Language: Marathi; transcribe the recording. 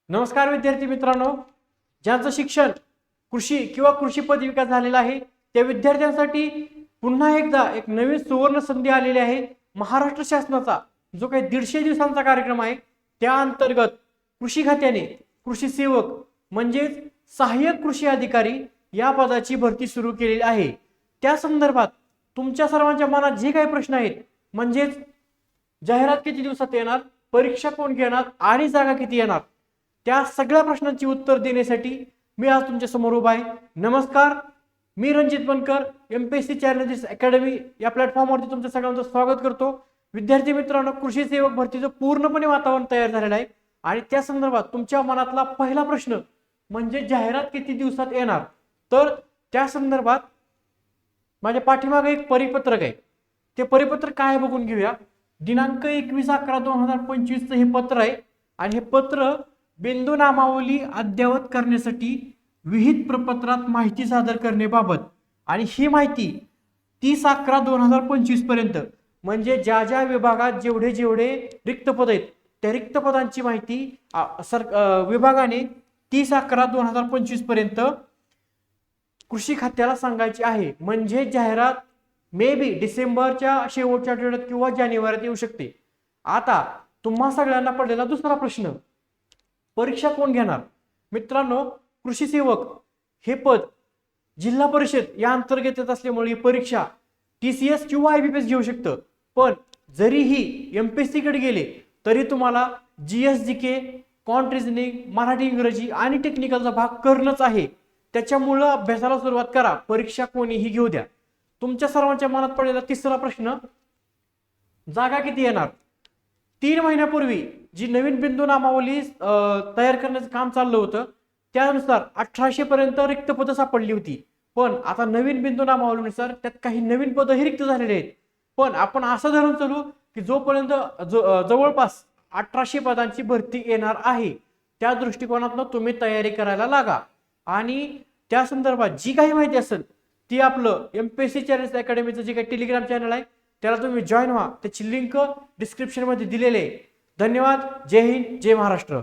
नमस्कार विद्यार्थी मित्रांनो, ज्यांचं शिक्षण कृषी किंवा कृषी पदविका झालेला आहे त्या विद्यार्थ्यांसाठी पुन्हा एकदा एक नवीन सुवर्ण संधी आलेली आहे। महाराष्ट्र शासनाचा जो काही 150 दिवसांचा कार्यक्रम आहे त्या अंतर्गत कृषी खात्याने कृषी सेवक म्हणजे सहाय्यक कृषी अधिकारी या पदाची भरती सुरू केलेली आहे। त्या संदर्भात तुमच्या सर्वांच्या मनात जे काही प्रश्न आहेत म्हणजे जाहिरात किती दिवसात येणार, परीक्षा कोण घेणार आणि जागा किती येणार, त्या सगळ्या प्रश्नांची उत्तर देण्यासाठी मी आज तुमच्या समोर उभा आहे। नमस्कार, मी रणजित बनकर, एमपीएससी चॅलेंजेस अकॅडमी या प्लॅटफॉर्मवरती तुमच्या सगळ्यांचं स्वागत करतो। विद्यार्थी मित्रांनो, कृषी सेवक भरतीचं पूर्णपणे वातावरण तयार झालेलं आहे आणि त्या संदर्भात तुमच्या मनातला पहिला प्रश्न म्हणजे जाहिरात किती दिवसात येणार। तर त्या संदर्भात माझ्या पाठीमागे एक परिपत्रक आहे, ते परिपत्रक काय बघून घेऊया। दिनांक 21/11/2025 हे पत्र आहे आणि हे पत्र बिंदू नामावली अद्ययावत करण्यासाठी विहित प्रपत्रात माहिती सादर करण्याबाबत आणि ही माहिती 30/11/2025 पर्यंत म्हणजे ज्या ज्या विभागात जेवढे जेवढे रिक्त पद आहेत त्या रिक्त पदांची माहिती विभागाने 30/11/2025 पर्यंत कृषी खात्याला सांगायची आहे। म्हणजे जाहिरात मे बी डिसेंबरच्या शेवटच्या आठवड्यात किंवा जानेवारीत येऊ शकते। आता तुम्हा सगळ्यांना पडलेला दुसरा प्रश्न, परीक्षा कोण घेणार। मित्रांनो, कृषी सेवक हे पद जिल्हा परिषद या अंतर्गत येत असल्यामुळे ही परीक्षा टीसीएस किंवा आयबीपीएस घेऊ शकतं, पण जरीही एमपीएससी कडे गेले तरी तुम्हाला जीएसजीके, कॉन्ट रिझनिंग, मराठी इंग्रजी आणि टेक्निकलचा भाग करणंच आहे। त्याच्यामुळे अभ्यासाला सुरुवात करा, परीक्षा कोणीही घेऊ द्या। तुमच्या सर्वांच्या मनात पडलेला तिसरा प्रश्न, जागा किती येणार। 3 महिन्यापूर्वी जी नवीन बिंदू नामावली तयार करण्याचं काम चाललं होतं त्यानुसार 1800 पर्यंत रिक्त पदं सापडली होती, पण आता नवीन बिंदू नामावलीनुसार त्यात काही नवीन पदं ही रिक्त झालेली आहेत। पण आपण असं धरून चालू की जोपर्यंत जवळपास 1800 पदांची भरती येणार आहे त्या दृष्टिकोनातून तुम्ही तयारी करायला लागा आणि त्या संदर्भात जी काही माहिती असेल ती आपलं एमपीएससी चॅलेंजेस अकॅडमीचं जे काही टेलिग्राम चॅनल आहे त्याला तुम्ही जॉईन व्हा, त्याची लिंक डिस्क्रिप्शन मध्ये दिलेली आहे। धन्यवाद, जय हिंद, जय महाराष्ट्र।